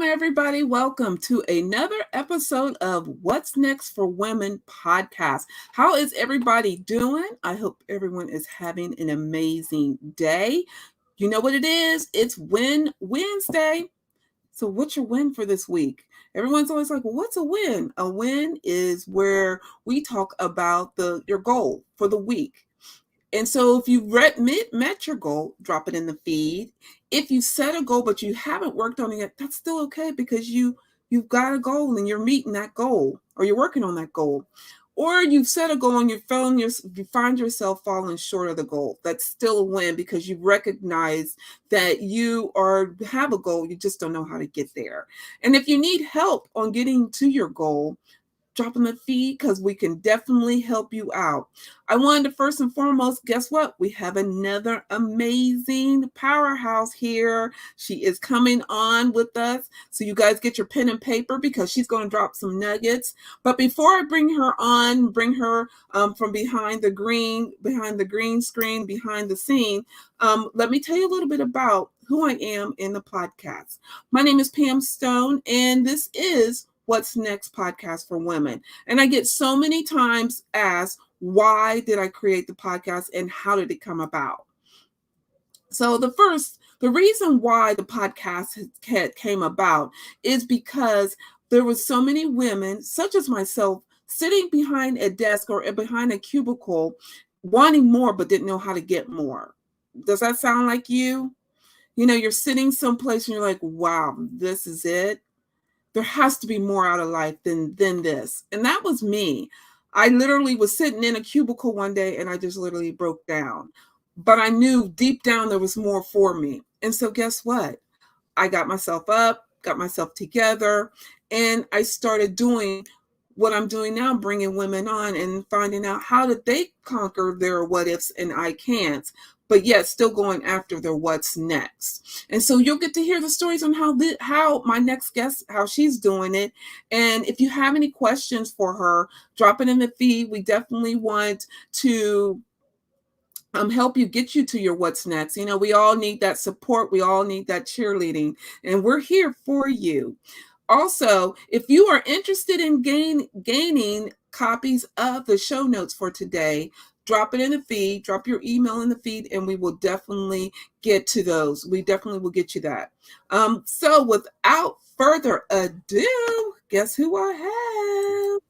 everybody. Welcome to another episode of What's Next for Women podcast. How is everybody doing? I hope everyone is having an amazing day. You know what it is? It's Win Wednesday. So, what's your win for this week? Everyone's always like, well, what's a win? A win is where we talk about your goal for the week. And so if you've met your goal, drop it in the feed. If you set a goal but you haven't worked on it yet, that's still okay because you've got a goal and you're meeting that goal or you're working on that goal. Or you've set a goal and you find yourself falling short of the goal. That's still a win because you recognize that you have a goal, you just don't know how to get there. And if you need help on getting to your goal, drop in the feed because we can definitely help you out. I wanted to first and foremost, guess what? We have another amazing powerhouse here. She is coming on with us. So you guys get your pen and paper because she's going to drop some nuggets. But before I bring her on, from behind the green screen, behind the scene, let me tell you a little bit about who I am in the podcast. My name is Pam Stone, and this is What's Next podcast for women. And I get so many times asked, why did I create the podcast and how did it come about? So the reason why the podcast came about is because there were so many women, such as myself, sitting behind a desk or behind a cubicle, wanting more, but didn't know how to get more. Does that sound like you? You know, you're sitting someplace and you're like, wow, this is it. There has to be more out of life than this. And that was me. I literally was sitting in a cubicle one day and I just literally broke down. But I knew deep down there was more for me. And so guess what? I got myself up, got myself together, and I started doing what I'm doing now, bringing women on and finding out how did they conquer their what ifs and I can't, but yet still going after their what's next. And so you'll get to hear the stories on how my next guest, how she's doing it. And if you have any questions for her, drop it in the feed. We definitely want to help get you to your what's next. You know, we all need that support. We all need that cheerleading, and we're here for you. Also, if you are interested in gaining copies of the show notes for today, drop it in the feed, drop your email in the feed, and we will definitely get to those. We definitely will get you that. So without further ado, guess who I have?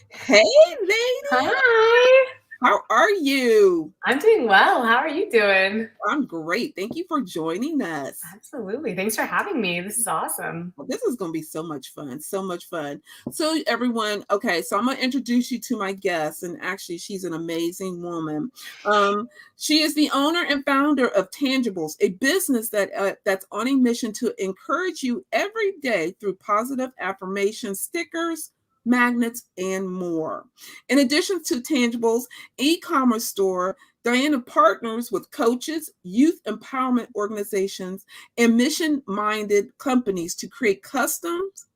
Hey, lady. Hi. How are you? I'm doing well. How are you doing? I'm great. Thank you for joining us. Absolutely. Thanks for having me. This is awesome. Well, this is going to be so much fun. So much fun. So everyone, okay, so I'm going to introduce you to my guest. And actually, she's an amazing woman. She is the owner and founder of Tangibles, a business that's on a mission to encourage you every day through positive affirmation stickers, magnets, and more. In addition to Tangibles e-commerce store, Diana partners with coaches, youth empowerment organizations, and mission-minded companies to create customs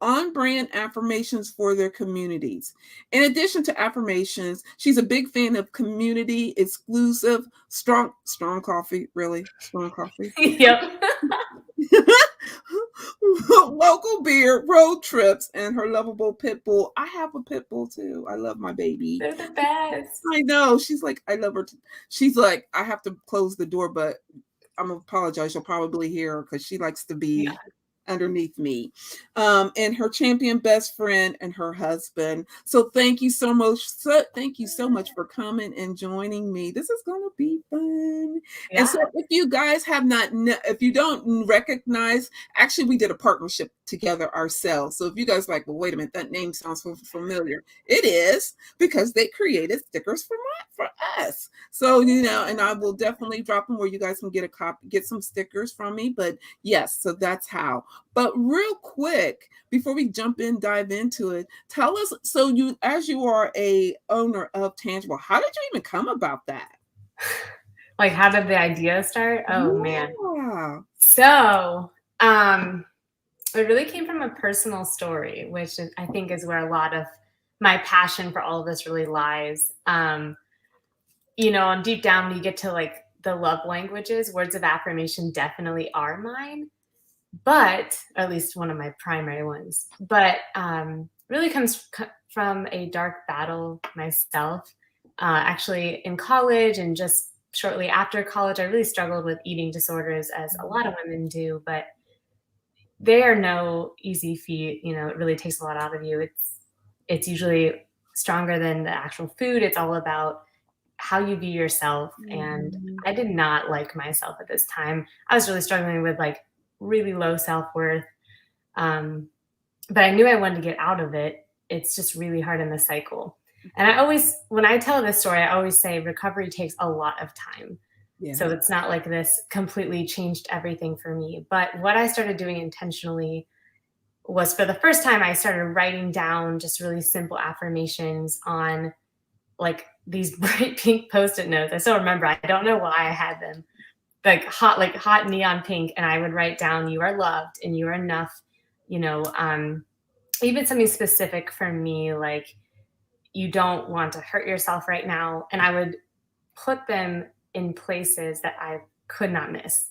on-brand affirmations for their communities. In addition to affirmations, she's a big fan of community exclusive strong coffee, really strong coffee. Yep. Local beer, road trips, and her lovable pit bull. I have a pit bull too. I love my baby. They're the best. I know. She's like, I love her. She's like, I have to close the door, but I'm gonna apologize. You'll probably hear her because she likes to be underneath me, and her champion best friend and her husband. So thank you so much. Thank you so much for coming and joining me. This is going to be fun. Yeah. And so if you guys if you don't recognize, actually we did a partnership together ourselves. So if you guys like, well, wait a minute, that name sounds so familiar. It is because they created stickers for us. So, you know, and I will definitely drop them where you guys can get some stickers from me. But yes, so that's how. But real quick, before we dive into it, tell us, so as you are a owner of Tangible, how did you even come about that? Like, how did the idea start? Oh, yeah. Man. So, it really came from a personal story, which I think is where a lot of my passion for all of this really lies. You know, and deep down, when you get to like the love languages, words of affirmation definitely are mine. but at least one of my primary ones, but really comes from a dark battle myself. Actually, in college and just shortly after college, I really struggled with eating disorders, as a lot of women do, but they are no easy feat. It really takes a lot out of you. It's usually stronger than the actual food. It's all about how you view yourself. And Mhm. I did not like myself at this time. I was really struggling with like really low self-worth. Um, but I knew I wanted to get out of it. It's just really hard in the cycle. And when I tell this story, I always say recovery takes a lot of time. Yeah. So it's not like this completely changed everything for me. But what I started doing intentionally was, for the first time, I started writing down just really simple affirmations on like these bright pink post-it notes. I still remember. I don't know why I had them. Like hot neon pink, and I would write down, "You are loved and you are enough." You know, even something specific for me, like, "You don't want to hurt yourself right now," and I would put them in places that I could not miss,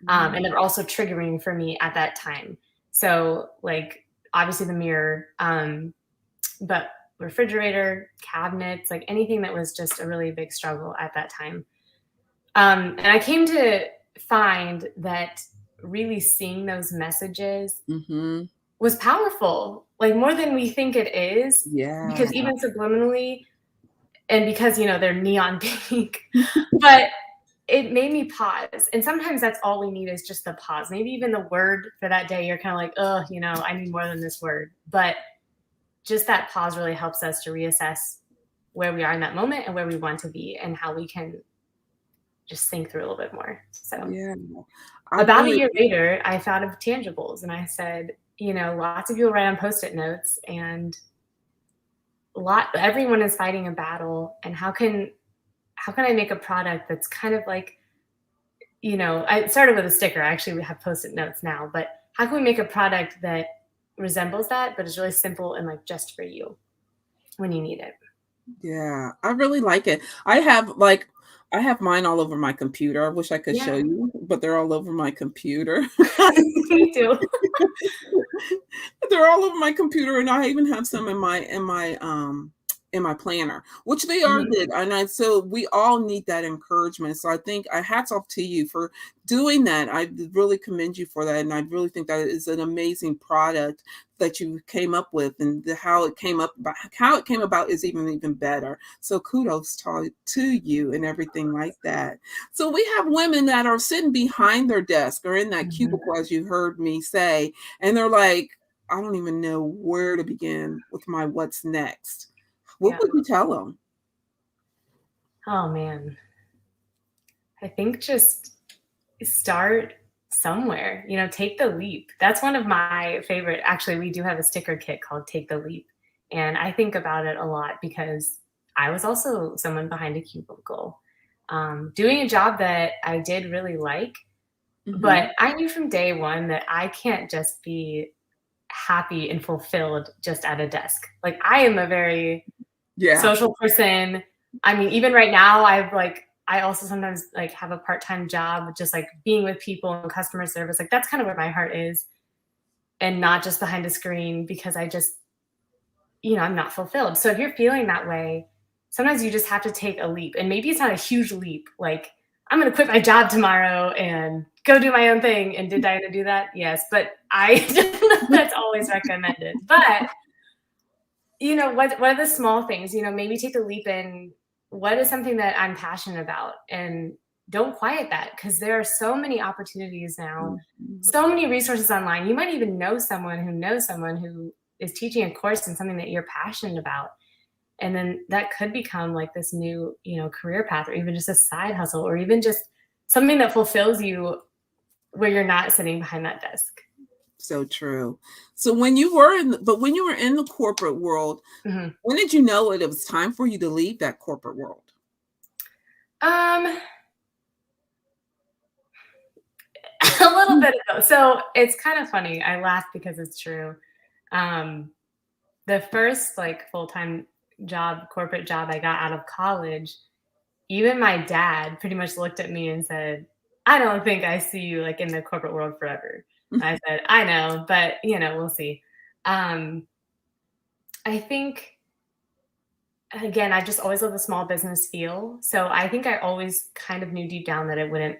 Mhm. and they were also triggering for me at that time. So, like, obviously the mirror, but refrigerator, cabinets, like anything that was just a really big struggle at that time. And I came to find that really seeing those messages Mhm. was powerful, like more than we think it is, Yeah. because even subliminally, and because, they're neon pink, but it made me pause. And sometimes that's all we need, is just the pause. Maybe even the word for that day, you're kind of like, oh, I need more than this word. But just that pause really helps us to reassess where we are in that moment and where we want to be, and how we can just think through a little bit more. So Yeah. I about a really year later, I thought of tangibles, and I said, lots of people write on post-it notes, and everyone is fighting a battle. And how can I make a product that's kind of like, I started with a sticker. I actually have post-it notes now, but how can we make a product that resembles that, but is really simple and like just for you when you need it? Yeah, I really like it. I have mine all over my computer. I wish I could show Yeah, you, but they're all over my computer. me too. They're all over my computer, and I even have some in my planner, which they are Mhm. good. And so we all need that encouragement. So I think I hats off to you for doing that. I really commend you for that, and I really think that is an amazing product that you came up with, and how it came about is even better. So kudos to you and everything like that. So we have women that are sitting behind their desk or in that Mhm. cubicle, as you heard me say, and they're like, I don't even know where to begin with my what's next. What Yeah. would you tell them? Oh man. I think just start somewhere, take the leap. That's one of my favorite. Actually, we do have a sticker kit called Take the Leap. And I think about it a lot because I was also someone behind a cubicle, doing a job that I did really like. Mhm. But I knew from day one that I can't just be happy and fulfilled just at a desk. Like, I am a very Yeah. social person. I mean, even right now, I also sometimes like have a part-time job, just like being with people and customer service. Like, that's kind of where my heart is, and not just behind a screen, because I just, I'm not fulfilled. So if you're feeling that way, sometimes you just have to take a leap. And maybe it's not a huge leap. Like, I'm going to quit my job tomorrow and go do my own thing. And did Diana do that? Yes. But I don't know if that's always recommended. But what are the small things? Maybe take a leap in what is something that I'm passionate about, and don't quiet that, because there are so many opportunities now, Mhm. so many resources online. You might even know someone who is teaching a course in something that you're passionate about. And then that could become like this new, career path, or even just a side hustle, or even just something that fulfills you where you're not sitting behind that desk. So true. So when you were in the corporate world, Mhm. when did you know it was time for you to leave that corporate world? Um, a little Mm. bit of both. So it's kind of funny. I laugh because it's true. Um, the first like full-time corporate job I got out of college, even my dad pretty much looked at me and said, "I don't think I see you like in the corporate world forever." I said, I know, but we'll see. Um, I think, again, I just always love the small business feel. So I think I always kind of knew deep down that it wouldn't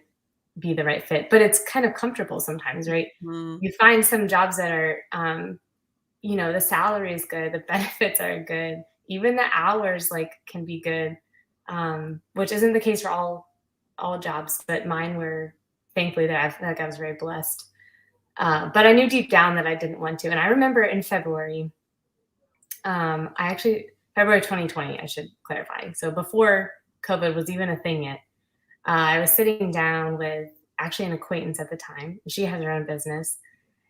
be the right fit, but it's kind of comfortable sometimes, right? Mm, You find some jobs that are, the salary is good, the benefits are good, even the hours like can be good, which isn't the case for all jobs, but mine were thankfully that I feel like I was very blessed. But I knew deep down that I didn't want to. And I remember in February, February 2020, I should clarify. So before COVID was even a thing yet, I was sitting down with actually an acquaintance at the time. She has her own business.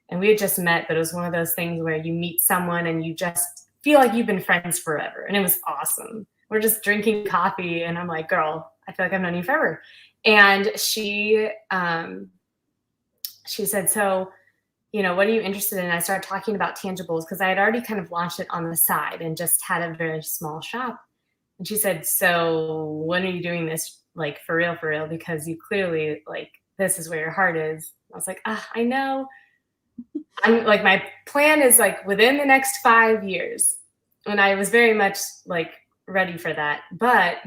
And we had just met, but it was one of those things where you meet someone and you just feel like you've been friends forever. And it was awesome. We're just drinking coffee, and I'm like, girl, I feel like I've known you forever. And she said, so, what are you interested in? I started talking about tangibles because I had already kind of launched it on the side and just had a very small shop. And she said, so when are you doing this, like for real? Because you clearly, like, this is where your heart is. I was like, I know. I'm like, my plan is like within the next 5 years. And I was very much like ready for that. But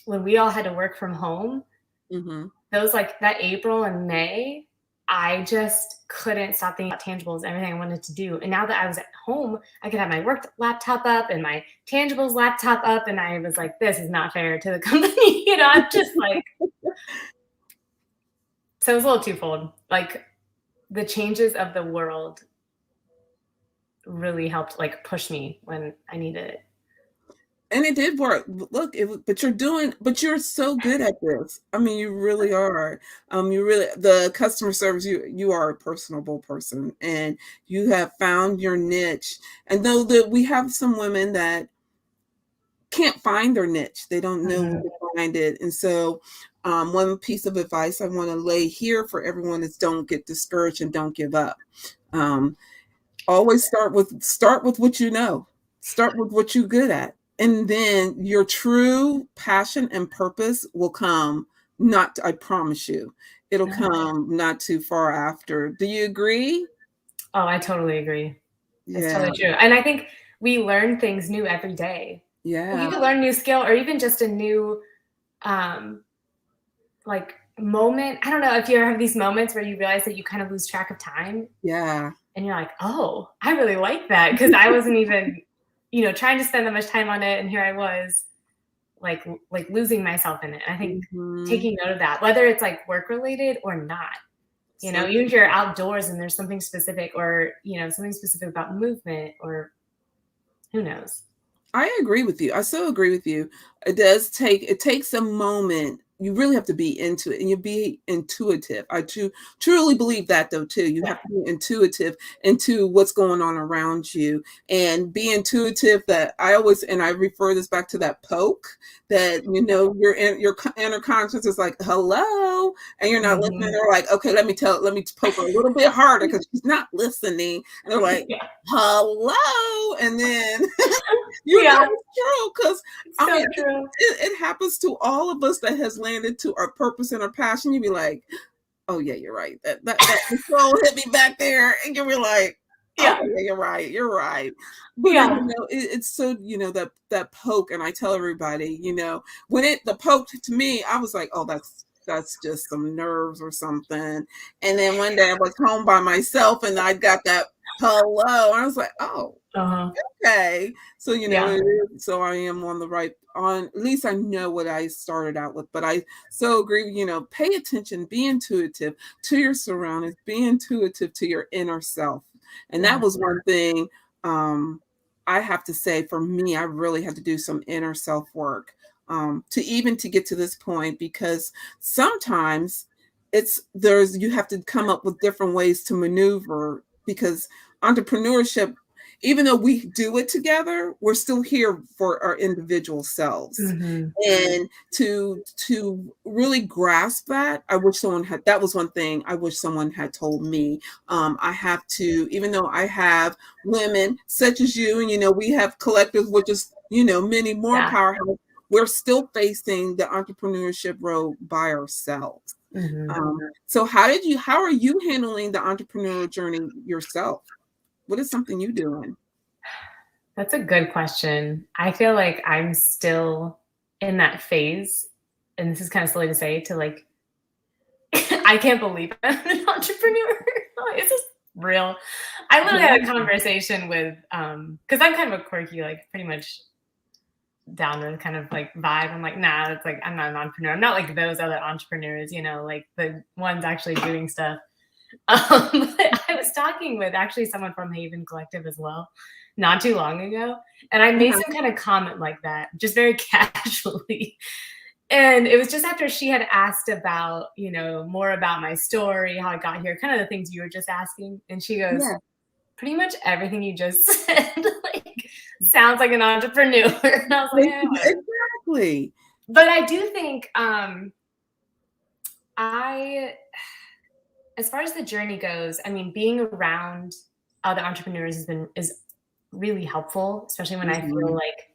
when we all had to work from home, mm-hmm. those like that April and May, I just couldn't stop thinking about tangibles, everything I wanted to do. And now that I was at home, I could have my work laptop up and my tangibles laptop up. And I was like, this is not fair to the company. I'm just like, so it was a little twofold. Like the changes of the world really helped like push me when I needed it. And it did work. Look, but you're so good at this. I mean, you really are. The customer service, you are a personable person, and you have found your niche. And though that we have some women that can't find their niche, they don't know where to find it. And so, one piece of advice I want to lay here for everyone is don't get discouraged and don't give up. Always start with what you know. Start with what you're good at. And then your true passion and purpose will come, I promise you, it'll come not too far after. Do you agree? Oh, I totally agree. It's Yeah. totally true. And I think we learn things new every day. Yeah. You can learn a new skill or even just a new like moment. I don't know if you ever have these moments where you realize that you kind of lose track of time. Yeah. And you're like, oh, I really like that because I wasn't even, trying to spend that much time on it. And here I was like losing myself in it. I think taking note of that, whether it's like work related or not, even if you're outdoors and there's something specific or, something specific about movement or who knows. I agree with you. I so agree with you. It takes a moment. You really have to be into it and you be intuitive. I truly believe that though too. You have to be intuitive into what's going on around you and be intuitive that I refer this back to that poke that, your inner conscience is like, hello, and you're not listening. They're like, okay, let me poke her a little bit harder because she's not listening. And they're like, hello. And then it's true because it happens to all of us that has landed to our purpose and our passion. You'd be like, oh yeah, you're right. That soul hit me back there, and you were like, oh, yeah, you're right. But it's so that poke, and I tell everybody, when the poke to me, I was like, oh, that's just some nerves or something. And then one day I was home by myself, and I got that hello. I was like, oh. Okay. So, so I am at least I know what I started out with, but I so agree, pay attention, be intuitive to your surroundings, be intuitive to your inner self. And that was one thing, I have to say for me, I really had to do some inner self work, to get to this point, because sometimes you have to come up with different ways to maneuver, because entrepreneurship, even though we do it together, we're still here for our individual selves. And to really grasp that, that was one thing I wish someone had told me. I have to, even though I have women such as you, and we have collectives, which is, many more powerhouse, we're still facing the entrepreneurship road by ourselves. Mhm. So how are you handling the entrepreneurial journey yourself? What is something you doing? That's a good question. I feel like I'm still in that phase, and this is kind of silly to say, to like, I can't believe I'm an entrepreneur. Is this real? I literally had a Yeah. conversation with, because I'm kind of a quirky, like pretty much downer kind of like vibe. I'm like, nah, it's like, I'm not an entrepreneur. I'm not like those other entrepreneurs, like the ones actually doing stuff. But I was talking with actually someone from Haven Collective as well, not too long ago. And I made Uh-huh. some kind of comment like that, just very casually. And it was just after she had asked about, more about my story, how I got here, kind of the things you were just asking. And she goes, Yeah. pretty much everything you just said, like, sounds like an entrepreneur. And I was like, Exactly. but I do think I as far as the journey goes, I mean, being around other entrepreneurs is really helpful, especially when I feel Mhm. like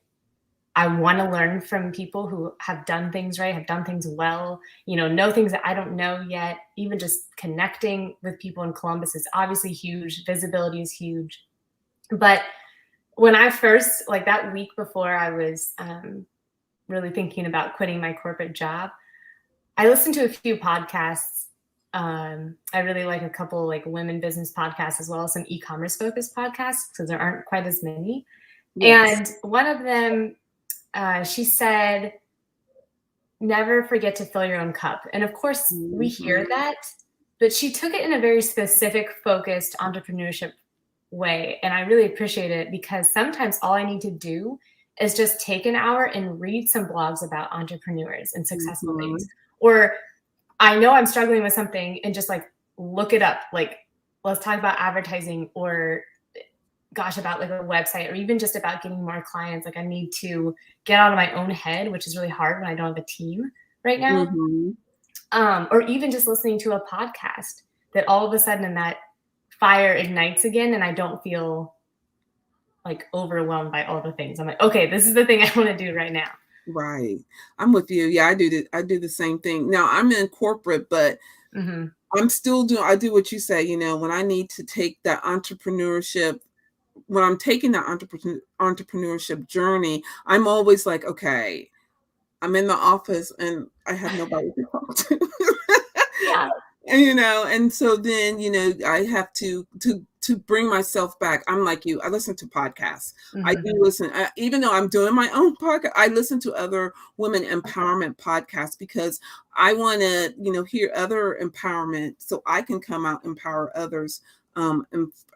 I want to learn from people who have done things right, have done things well, know things that I don't know yet. Even just connecting with people in Columbus is obviously huge. Visibility is huge. But when I first, like that week before I was really thinking about quitting my corporate job, I listened to a few podcasts. I really like a couple like women business podcasts as well as some e-commerce focused podcasts because there aren't quite as many. Yes. And one of them, she said, never forget to fill your own cup. And of course, we hear Mhm. that, but she took it in a very specific, focused entrepreneurship way. And I really appreciate it because sometimes all I need to do is just take an hour and read some blogs about entrepreneurs and successful things. Mhm. Or I know I'm struggling with something and just like look it up. Like, let's talk about advertising or gosh, about like a website or even just about getting more clients. Like I need to get out of my own head, which is really hard when I don't have a team right now. Mhm. Or even just listening to a podcast that all of a sudden that fire ignites again and I don't feel like overwhelmed by all the things. I'm like, okay, this is the thing I want to do right now. Right. I'm with you. Yeah, I do the same thing. Now I'm in corporate, but Mm-hmm. I do what you say, when I need to take that entrepreneurship, when I'm taking that entrepreneurship journey, I'm always like, okay, I'm in the office and I have nobody to talk to. Yeah. And, and so then, I have to bring myself back. I'm like you. I listen to podcasts. I Mm-hmm. do listen, even though I'm doing my own podcast. I listen to other women empowerment podcasts because I want to, hear other empowerment so I can come out and empower others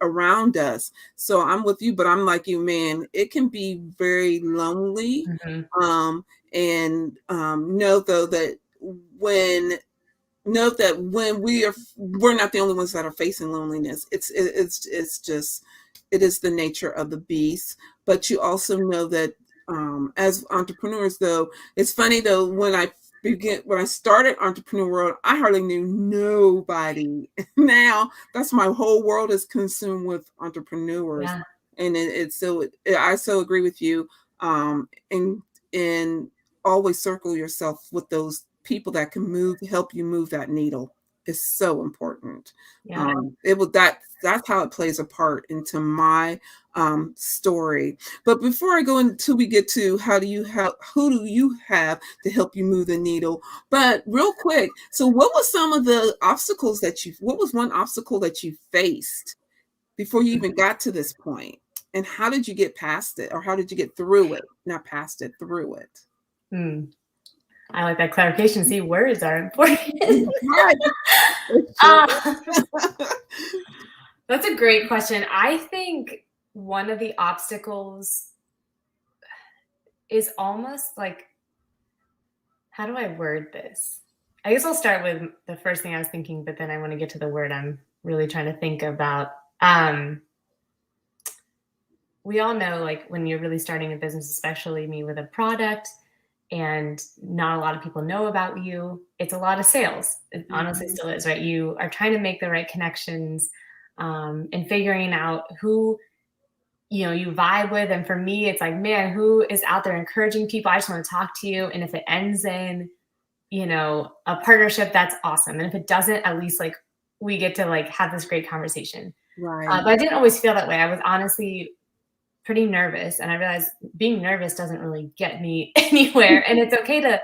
around us. So I'm with you, but I'm like you, man. It can be very lonely, Mm-hmm. and know though that when note that when we're not the only ones that are facing loneliness. It's just it is the nature of the beast. But you also know that as entrepreneurs, though, it's funny though when I started entrepreneur world, I hardly knew nobody. Now that's my whole world is consumed with entrepreneurs, Yeah. and I so agree with you. And always circle yourself with those people that can help you move that needle is so important. Yeah. That's how it plays a part into my story. But before I go until we get to who do you have to help you move the needle? But real quick, so what was one obstacle that you faced before you even got to this point? And how did you get past it, or how did you get through it? Not past it, through it. Mm. I like that clarification. See, words are important. Right. It sure uh, that's a great question. I think one of the obstacles is almost like, how do I word this? I guess I'll start with the first thing I was thinking, but then I want to get to the word I'm really trying to think about. We all know, like, when you're really starting a business, especially me with a product, and not a lot of people know about you, it's a lot of sales. It honestly Mhm. still is, right? You are trying to make the right connections, and figuring out who you vibe with. And for me, it's like, man, who is out there encouraging people? I just want to talk to you. And if it ends in a partnership, that's awesome. And if it doesn't, at least like we get to like have this great conversation. Right. But I didn't always feel that way. I was honestly pretty nervous, and I realized being nervous doesn't really get me anywhere. And it's okay to,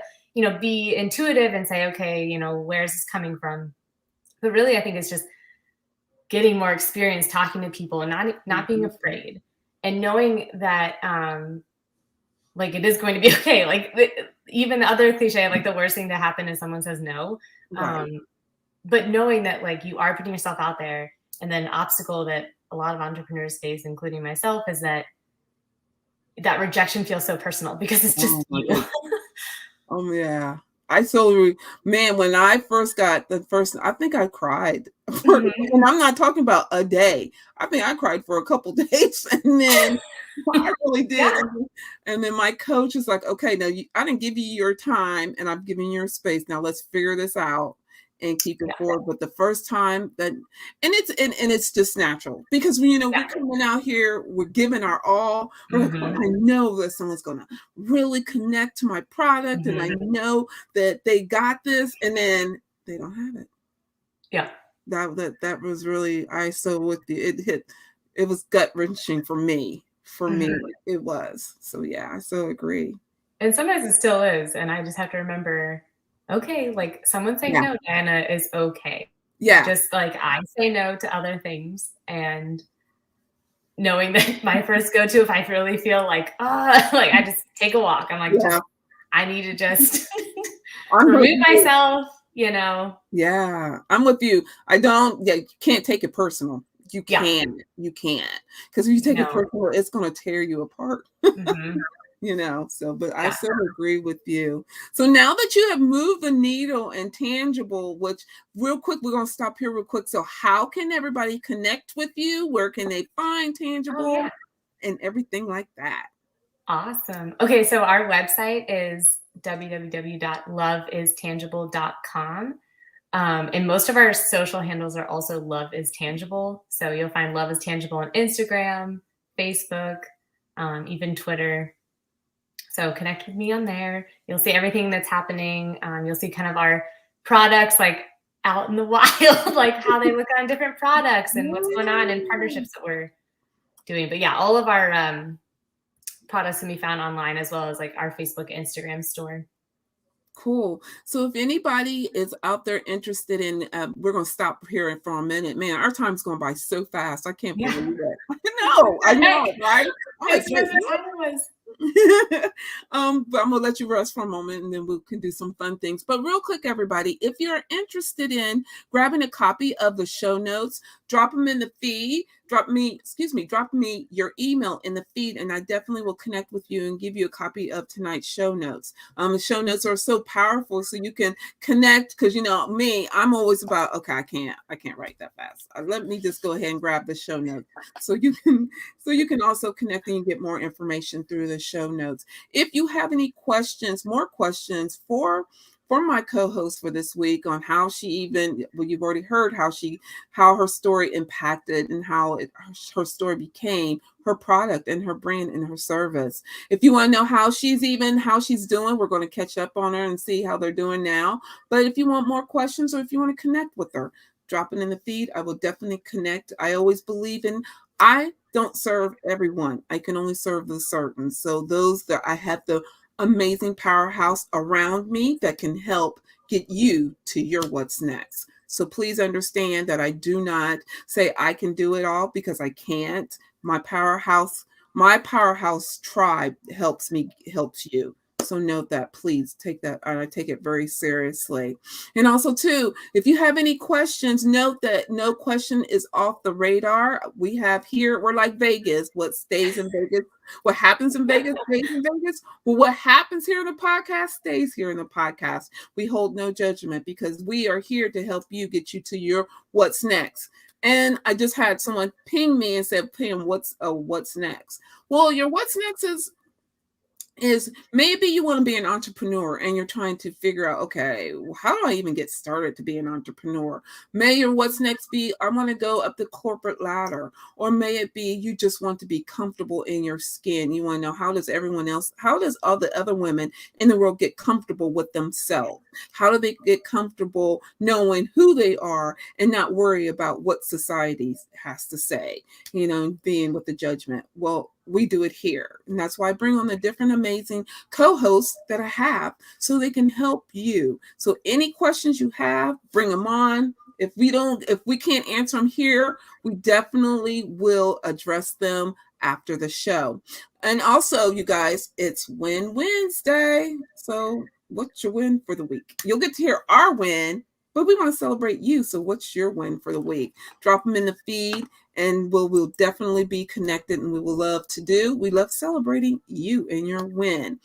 be intuitive and say, okay, where's this coming from? But really, I think it's just getting more experience talking to people and not being afraid, and knowing that like it is going to be okay. Like even the other cliche, like the worst thing to happen is someone says no. Right. But knowing that like you are putting yourself out there, and then obstacle that a lot of entrepreneurs face, including myself, is that rejection feels so personal because it's just Oh my you. goodness. Oh yeah. I so man, when I first got the first, I think I cried and I'm not talking about a day. I think I cried for a couple days, and then I really did. Yeah. And then my coach is like, okay, now I didn't give you your time, and I'm giving you your space. Now let's figure this out and keep it forward. But the first time that, and it's just natural, because we're coming out here, we're giving our all. We're like, oh, I know that someone's gonna really connect to my product, and I know that they got this, and then they don't have it. Yeah. That was really, I so with you. It was gut wrenching for me. For me, it was. So yeah, I so agree. And sometimes it still is. And I just have to remember, okay, like someone saying no, Diana, is okay. Yeah. Just like I say no to other things, and knowing that my first go-to, if I really feel like, like I just take a walk. I'm like, I need to just remove myself, Yeah, I'm with you. You can't take it personal. You can't, because if you take it personal, it's going to tear you apart. So, but I so agree with you. So now that you have moved the needle and tangible, which real quick, we're going to stop here real quick. So how can everybody connect with you? Where can they find tangible and everything like that? Awesome. Okay. So our website is www.loveistangible.com. And most of our social handles are also Love is Tangible. So you'll find Love is Tangible on Instagram, Facebook, even Twitter. So connect with me on there. You'll see everything that's happening. You'll see kind of our products like out in the wild, like how they look on different products and what's going on and partnerships that we're doing. But yeah, all of our products can be found online, as well as like our Facebook, Instagram store. Cool. So if anybody is out there interested in, we're going to stop here for a minute. Man, our time's going by so fast. I can't believe it. I know, right? But I'm gonna let you rest for a moment, and then we can do some fun things. But real quick, everybody, if you're interested in grabbing a copy of the show notes, drop them in the feed. Drop me your email in the feed, and I definitely will connect with you and give you a copy of tonight's show notes. The show notes are so powerful, so you can connect, because me, I'm always about, okay, I can't write that fast. Let me just go ahead and grab the show notes, so you can also connect and get more information through the show notes. If you have any more questions for my co-host for this week on how she you've already heard how her story impacted and how her story became her product and her brand and her service. If you want to know how she's doing, we're going to catch up on her and see how they're doing now. But if you want more questions, or if you want to connect with her, drop it in the feed. I will definitely connect. I always believe I don't serve everyone. I can only serve the certain. So those that I have the amazing powerhouse around me that can help get you to your what's next. So please understand that I do not say I can do it all, because I can't. My powerhouse tribe helps you. So note that, please take that. I take it very seriously. And also too, if you have any questions, note that no question is off the radar. We're like Vegas. What stays in Vegas, what happens in Vegas stays in Vegas. Well, what happens here in the podcast stays here in the podcast. We hold no judgment, because we are here to help you get you to your what's next. And I just had someone ping me and said, Pam, what's next? Well, your what's next is is maybe you want to be an entrepreneur and you're trying to figure out, okay, how do I even get started to be an entrepreneur? May your what's next be, I want to go up the corporate ladder, or may it be you just want to be comfortable in your skin. You want to know, how does everyone else, how does all the other women in the world get comfortable with themselves? How do they get comfortable knowing who they are and not worry about what society has to say, being with the judgment? Well, we do it here. And that's why I bring on the different amazing co-hosts that I have so they can help you. So any questions you have, bring them on. If we can't answer them here, we definitely will address them after the show. And also, you guys, it's Win Wednesday. So what's your win for the week? You'll get to hear our win, but we want to celebrate you. So what's your win for the week? Drop them in the feed, and we'll definitely be connected, and we love celebrating you and your win.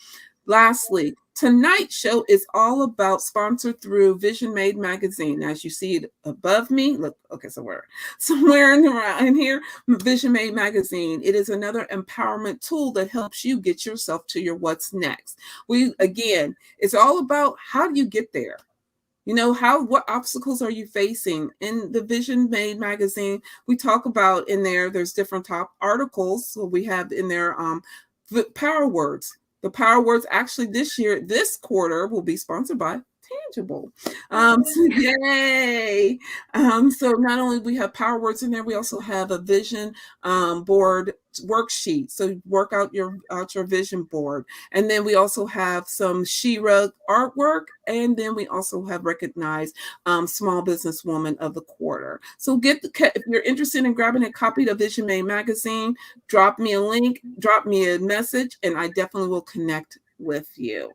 Lastly, tonight's show is all about, sponsored through Vision Made magazine. As you see it above me, look, okay, so we're somewhere in here, Vision Made magazine. It is another empowerment tool that helps you get yourself to your what's next. It's all about, how do you get there? What obstacles are you facing? In the Vision Made magazine, we talk about, in there's different top articles. So we have in there the power words. The power words actually this quarter will be sponsored by Tangible. Yay! So not only we have power words in there, we also have a vision board worksheet. So work out your vision board. And then we also have some She-Ra artwork. And then we also have recognized small businesswoman of the quarter. So if you're interested in grabbing a copy of Vision Made magazine, drop me a link, drop me a message, and I definitely will connect with you.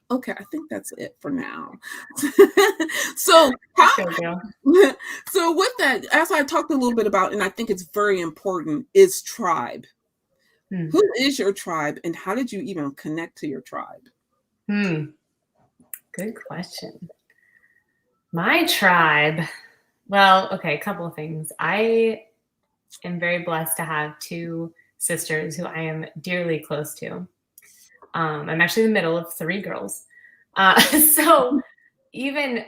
Okay, I think that's it for now. So with that, as I talked a little bit about, and I think it's very important, is tribe. Who is your tribe, and how did you even connect to your tribe? Good question. My tribe, well, okay, a couple of things. I am very blessed to have two sisters who I am dearly close to. I'm actually in the middle of three girls. So even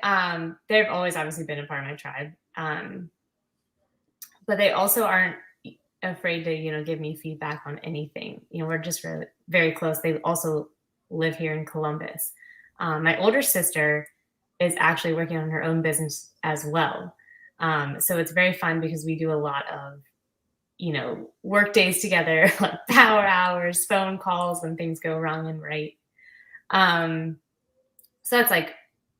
they've always obviously been a part of my tribe. But they also aren't afraid to, give me feedback on anything. We're just really, very close. They also live here in Columbus. My older sister is actually working on her own business as well. So it's very fun because we do a lot of, work days together, like power hours, phone calls when things go wrong and right. So that's like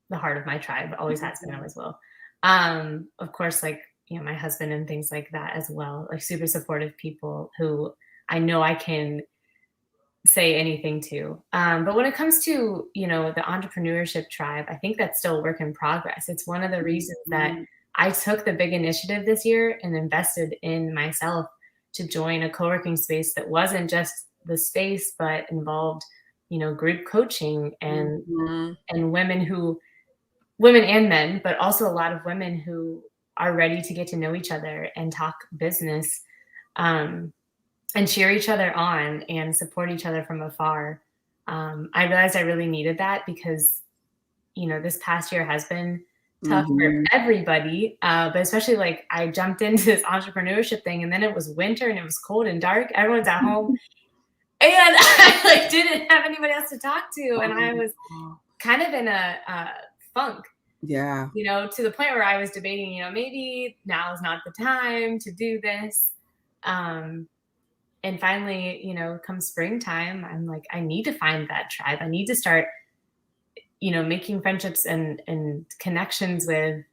the heart of my tribe, always has been, always will. Of course, like, my husband and things like that as well, like super supportive people who I know I can say anything to. But when it comes to, the entrepreneurship tribe, I think that's still a work in progress. It's one of the reasons that I took the big initiative this year and invested in myself to join a co-working space that wasn't just the space, but involved, group coaching and women and men, but also a lot of women who are ready to get to know each other and talk business, and cheer each other on and support each other from afar. I realized I really needed that because, this past year has been tough for everybody, but especially like I jumped into this entrepreneurship thing, and then it was winter and it was cold and dark. Everyone's at home, and I didn't have anybody else to talk to, and I was kind of in a funk. Yeah. To the point where I was debating, maybe now is not the time to do this. And finally, come springtime, I'm like, I need to find that tribe. I need to start, making friendships and connections with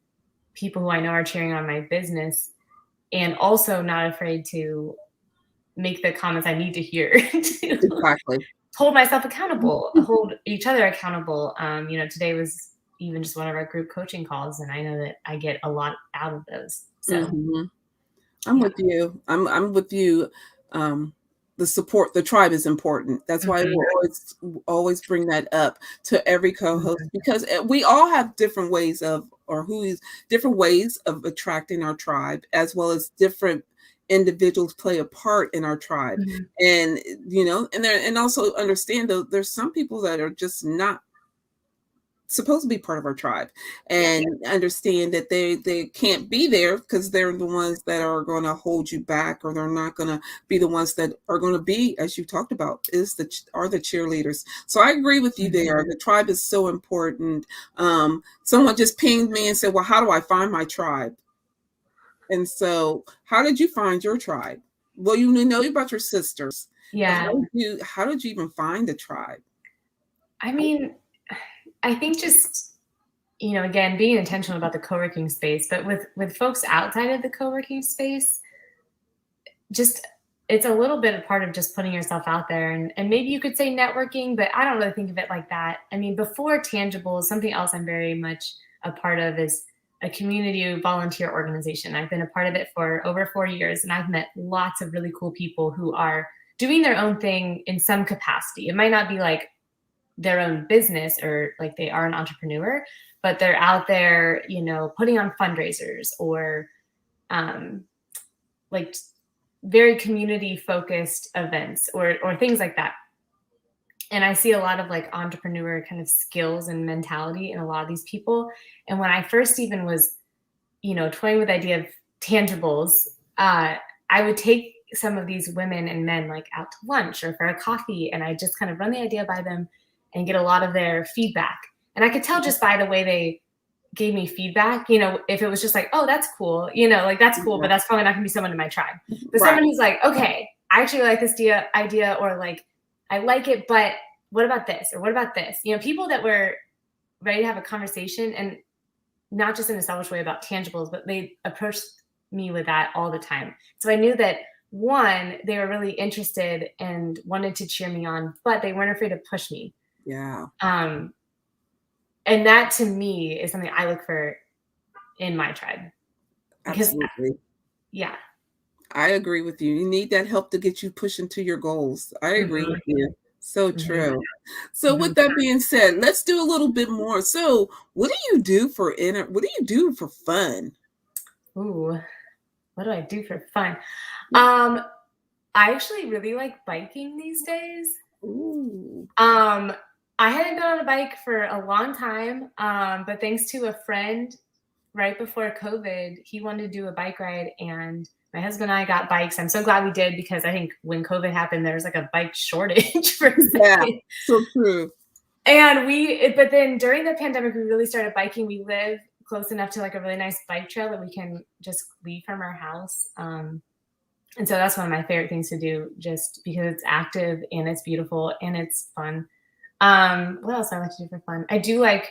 people who I know are cheering on my business, and also not afraid to make the comments I need to hear to hold myself accountable, hold each other accountable. Today was even just one of our group coaching calls, and I know that I get a lot out of those. So I'm with you. I'm with you. The support, the tribe is important. That's why we'll always bring that up to every co-host, because we all have different ways of, different ways of attracting our tribe, as well as different individuals play a part in our tribe. Mhm. And and also understand that there's some people that are just not supposed to be part of our tribe, Yeah. and understand that they can't be there because they're the ones that are going to hold you back, or they're not going to be the ones that are going to be, as you talked about, are the cheerleaders. So I agree with you Mhm. there. The tribe is so important. Someone just pinged me and said, well, how do I find my tribe? And so how did you find your tribe? Well, you know about your sisters, but Yeah. how did you even find the tribe? I mean, I think just, again, being intentional about the co-working space, but with folks outside of the co-working space, just it's a little bit a part of just putting yourself out there, and maybe you could say networking, but I don't really think of it like that. I mean, before tangible, something else I'm very much a part of is a community volunteer organization. I've been a part of it for over 4 years, and I've met lots of really cool people who are doing their own thing in some capacity. It might not be like their own business or like they are an entrepreneur, but they're out there, putting on fundraisers or um, like very community focused events or things like that. And I see a lot of like entrepreneur kind of skills and mentality in a lot of these people. And when I first even was, toying with the idea of tangibles, I would take some of these women and men like out to lunch or for a coffee, and I just kind of run the idea by them and get a lot of their feedback. And I could tell just by the way they gave me feedback, if it was just like, oh, that's cool, like that's cool, but Yeah. that's probably not gonna be someone in my tribe. But Right. someone who's like, okay, I actually like this idea, or like, I like it, but what about this? Or what about this? People that were ready to have a conversation, and not just in a selfish way about tangibles, but they approached me with that all the time. So I knew that one, they were really interested and wanted to cheer me on, but they weren't afraid to push me. Yeah. And that to me is something I look for in my tribe. Because Absolutely. yeah. I agree with you. You need that help to get you pushing to your goals. I agree Mhm, with you. So mhm, true. So with mhm. that being said, let's do a little bit more. So what do you do what do you do for fun? Ooh, what do I do for fun? Yeah. Um, I actually really like biking these days. Ooh. Um, I hadn't been on a bike for a long time, but thanks to a friend right before COVID, he wanted to do a bike ride, and my husband and I got bikes. I'm so glad we did, because I think when COVID happened, there was like a bike shortage for a Yeah. second. So true. And but then during the pandemic, we really started biking. We live close enough to like a really nice bike trail that we can just leave from our house. And so that's one of my favorite things to do, just because it's active and it's beautiful and it's fun. What else I like to do for fun? I do like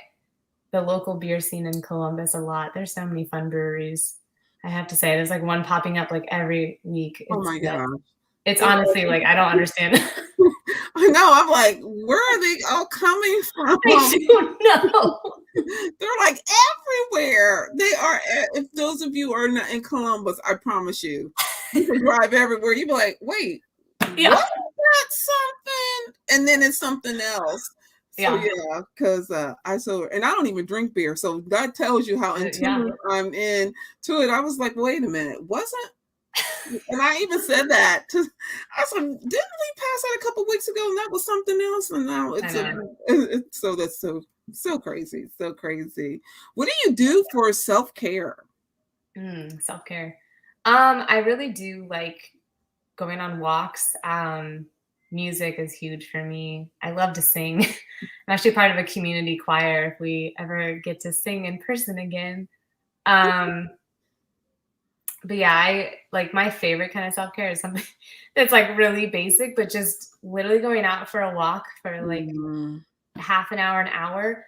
the local beer scene in Columbus a lot. There's so many fun breweries. I have to say, there's like one popping up like every week. Oh It's my nuts. gosh. It's They're honestly like I don't understand. I know. I'm like, where are they all coming from? I don't know. They're like everywhere. They are. If those of you are not in Columbus, I promise you, you can drive everywhere. You be like, wait, Yeah, what? That's something, and then it's something else. So yeah, yeah, because and I don't even drink beer, so that tells you how in yeah. tune I'm in to it. I was like, wait a minute, wasn't? And I even said that to. I said, didn't we pass that a couple weeks ago, and that was something else, and now I it's a. know. So that's so crazy, so crazy. What do you do for self-care? Self-care. I really do like going on walks. Music is huge for me. I love to sing. I'm actually part of a community choir if we ever get to sing in person again. Um, but yeah, I like my favorite kind of self-care is something that's like really basic, but just literally going out for a walk for like Mm, half an hour,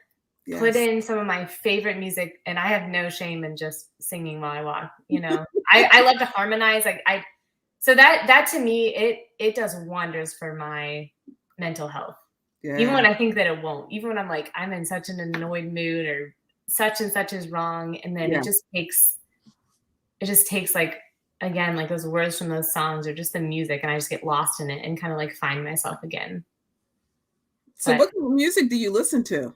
put yes. in some of my favorite music, and I have no shame in just singing while I walk. I love to harmonize. So that to me, it does wonders for my mental health. Even Yeah. when I think that it won't, even when I'm like, I'm in such an annoyed mood or such and such is wrong. And then Yeah. it just takes like, again, like those words from those songs or just the music, and I just get lost in it and kind of like find myself again. So But what kind of music do you listen to?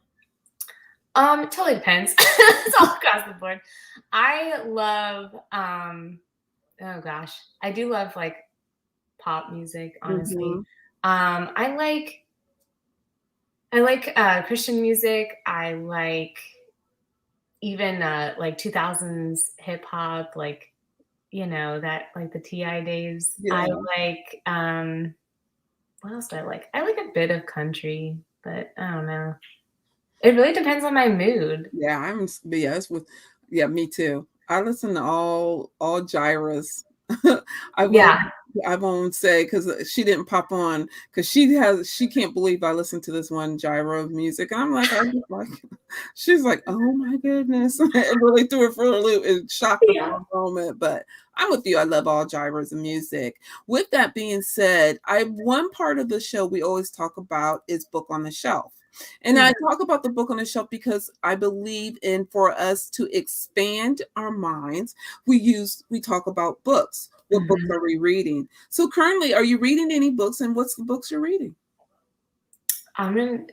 it totally depends. It's all across the board. I love Oh gosh, I do love like pop music, honestly. Mm-hmm. I like Christian music. I like even like 2000s hip hop, like that like the Ti days. I Yeah. like what else do I like? I like a bit of country, but I don't know. It really depends on my mood. Yeah, yes with yeah, me too. I listen to all gyras. I won't Yeah. I won't say because she didn't pop on because she can't believe I listened to this one gyro of music. And I'm like, I just like she's like, oh my goodness. It really threw her for a loop. It shocked her Yeah. for a moment. But I'm with you. I love all gyros of music. With that being said, I one part of the show we always talk about is book on the shelf. And Mhm. I talk about the book on the shelf because I believe in for us to expand our minds, we talk about books. What books Mhm. are we reading? So currently, are you reading any books and what's the books you're reading? I'm gonna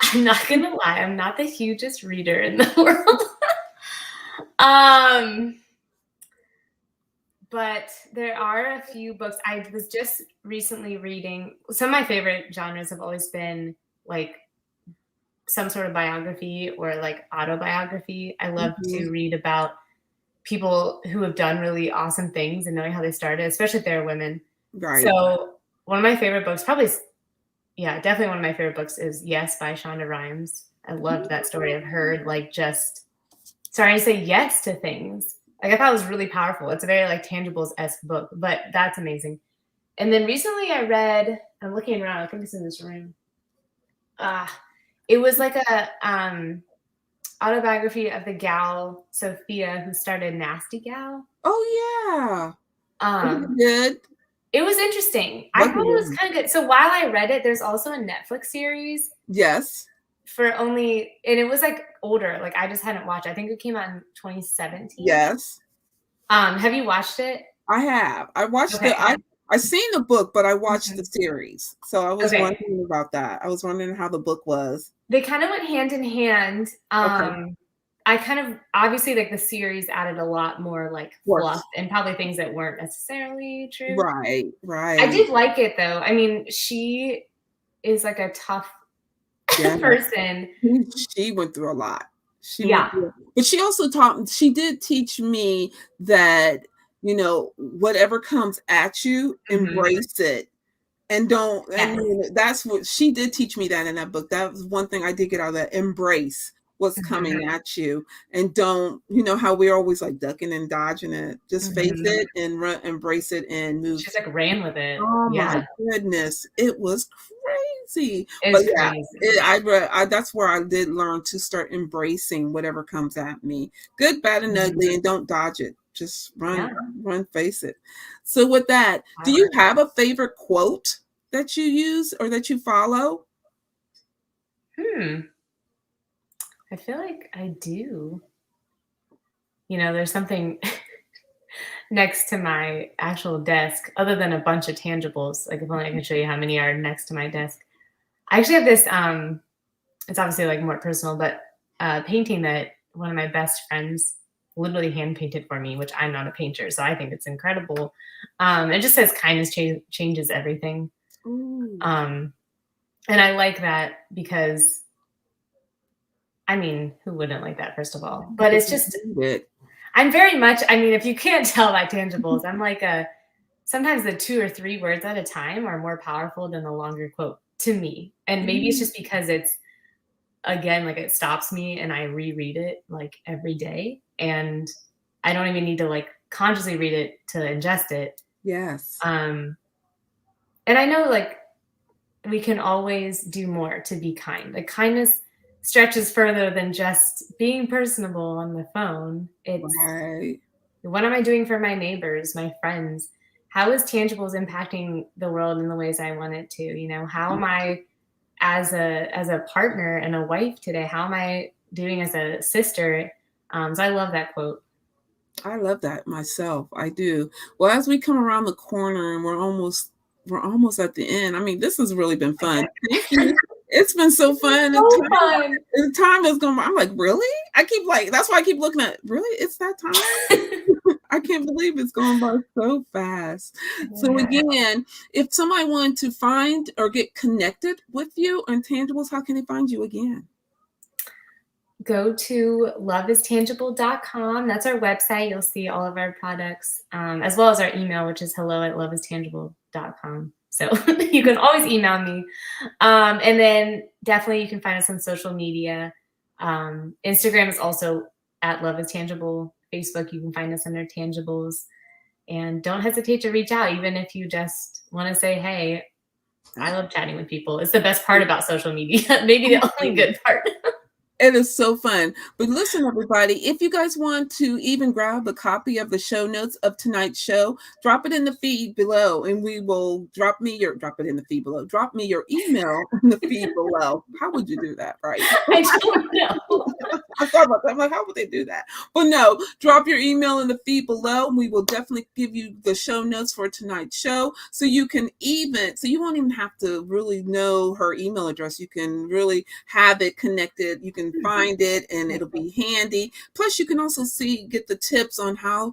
I'm not gonna lie, I'm not the hugest reader in the world. Um, but there are a few books. I was just recently reading some of my favorite genres have always been like some sort of biography or like autobiography. I love Mhm. to read about people who have done really awesome things and knowing how they started, especially if they're women. Right. So one of my favorite books, probably, yeah, definitely one of my favorite books is Yes by Shonda Rhimes. I loved that story of her, like just starting to say yes to things. Like I thought it was really powerful. It's a very like tangibles-esque book, but that's amazing. And then recently I read, I'm looking around, I think it's in this room. Uh, it was like a autobiography of the gal Sophia who started Nasty Gal. Oh yeah. Was it Um, good? it was interesting. I Was thought it it was good? kind of good. So while I read it, there's also a Netflix series Yes. for only, and it was like older. Like I just hadn't watched. I think it came out in 2017. Yes. Have you watched it? I have. Okay. I seen the book, but I watched the Mhm. series. So I was Okay. wondering about that. I was wondering how the book was. They kind of went hand in hand. Okay. I kind of obviously like the series added a lot more like fluff Works. and probably things that weren't necessarily true. Right, I right. did like it though. I mean, she is like a tough Yeah. person. She went through a lot. She went Yeah. through but she did teach me that, whatever comes at you, Mhm. embrace it. And don't and Yes. that's what she did teach me that in that book. That was one thing I did get out of that. Embrace what's Mhm. coming at you and don't, how we're always like ducking and dodging it. Just face Mhm. it and run, embrace it and move. She's like ran with it. Oh my Yeah. goodness, it was crazy. But It's yeah, crazy. that's where I did learn to start embracing whatever comes at me, good, bad, and Mhm. ugly, and don't dodge it. Just Yeah. run, face it. So with that, do you Power. have a favorite quote that you use or that you follow? Hmm. I feel like I do. There's something next to my actual desk, other than a bunch of tangibles. Like if only I can show you how many are next to my desk. I actually have this, it's obviously like more personal, but painting that one of my best friends literally hand painted for me, which I'm not a painter, so I think it's incredible. It just says kindness changes everything. Ooh, Um, and I like that because I mean, who wouldn't like that, first of all? But it's just it. I'm very much, I mean, if you can't tell by tangibles, I'm like a sometimes the 2 or 3 words at a time are more powerful than the longer quote to me. And maybe it's Mm, just because it's again, like it stops me and I reread it like every day. And I don't even need to like consciously read it to ingest it. yes. Um, and I know like we can always do more to be kind. Like kindness stretches further than just being personable on the phone. It's Right. what am I doing for my neighbors, my friends? How is tangibles impacting the world in the ways I want it to? How am I as a partner and a wife today? How am I doing as a sister? So I love that quote. I love that myself. I do. Well, as we come around the corner and we're almost at the end. I mean, this has really been fun. Okay. Thank you. It's been so fun. So fun. The time is going by. I'm like, really? I keep like that's why I keep looking at really, it's that time. I can't believe it's going by so fast. So again, if somebody wanted to find or get connected with you on Tangibles, how can they find you again? Go to loveistangible.com. That's our website. You'll see all of our products, as well as our email, which is hello@loveistangible.com. So you can always email me. And then definitely you can find us on social media. Instagram is also at Love is Tangible. Facebook, you can find us under Tangibles. And don't hesitate to reach out, even if you just want to say, hey, I love chatting with people. It's the best part about social media. Maybe the only good part. It is so fun. But listen, everybody, if you guys want to even grab a copy of the show notes of tonight's show, drop it in the feed below, and we will drop me your email in the feed below. How would you do that, right? I don't know. I thought about that. I'm like, how would they do that? But no, drop your email in the feed below. We will definitely give you the show notes for tonight's show. So you won't even have to really know her email address. You can really have it connected. You can find it and it'll be handy. Plus you can also get the tips on how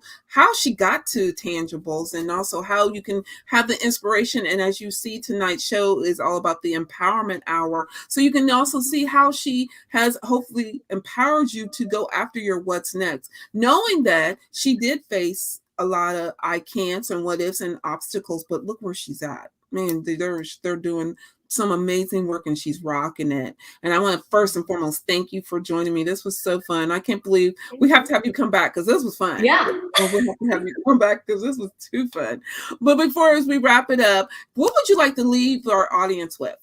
she got to Tangibles, and also how you can have the inspiration. And as you see, tonight's show is all about the empowerment hour. So you can also see how she has hopefully empowered you to go after your what's next, knowing that she did face a lot of I can'ts and what ifs and obstacles, but look where she's at. Man, they're doing some amazing work and she's rocking it. And I want to first and foremost thank you for joining me. This was so fun. I can't believe we have to have you come back because this was fun. Yeah. We'll have to have you come back because this was too fun. But before, as we wrap it up, what would you like to leave our audience with?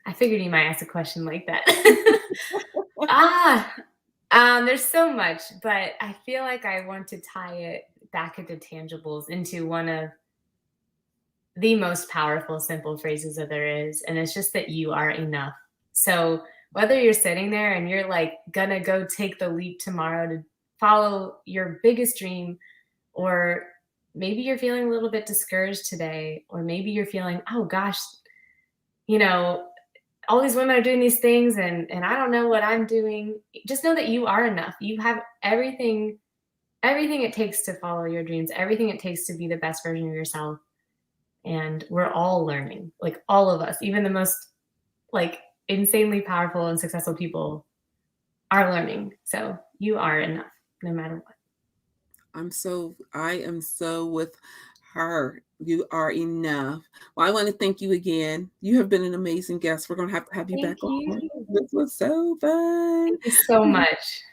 I figured you might ask a question like that. There's so much, but I feel like I want to tie it back into Tangibles, into one of the most powerful, simple phrases that there is. And it's just that you are enough. So whether you're sitting there and you're like gonna go take the leap tomorrow to follow your biggest dream, or maybe you're feeling a little bit discouraged today, or maybe you're feeling, oh gosh, all these women are doing these things and I don't know what I'm doing. Just know that you are enough. You have everything it takes to follow your dreams, everything it takes to be the best version of yourself. And we're all learning, like all of us, even the most like insanely powerful and successful people are learning. So you are enough no matter what. I am so with her. You are enough. Well, I want to thank you again. You have been an amazing guest. We're going to have you back on. This was so fun. Thank you so much.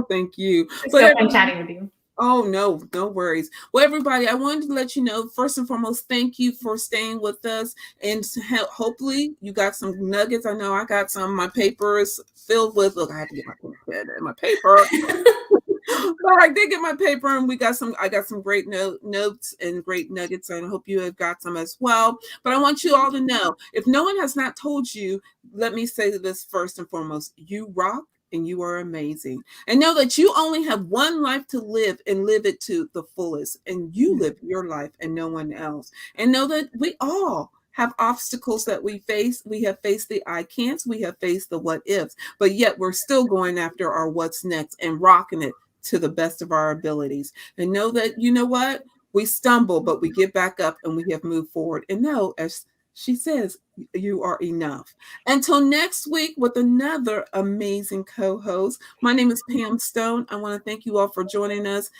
Thank you. It's so fun chatting with you. Oh, no worries. Well, everybody, I wanted to let you know, first and foremost, thank you for staying with us. And hopefully you got some nuggets. I know I got some. My paper is filled with, look, I have to get my pen and my paper. But I did get my paper, and I got some great notes and great nuggets, and I hope you have got some as well. But I want you all to know, if no one has not told you, let me say this first and foremost: you rock and you are amazing. And know that you only have one life to live, and live it to the fullest. And you live your life and no one else. And know that we all have obstacles that we face. We have faced the I can'ts, we have faced the what ifs, but yet we're still going after our what's next and rocking it to the best of our abilities. And know that, you know what? We stumble, but we get back up and we have moved forward. And know, as she says, you are enough. Until next week with another amazing co-host. My name is Pam Stone. I want to thank you all for joining us.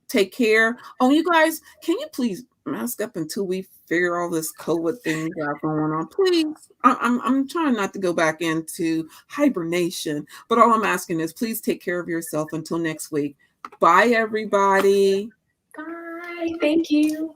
Take care. Oh, you guys, can you please mask up until we figure all this COVID thing we got going on? Please. I'm trying not to go back into hibernation, but all I'm asking is please take care of yourself until next week. Bye, everybody. Bye. Thank you.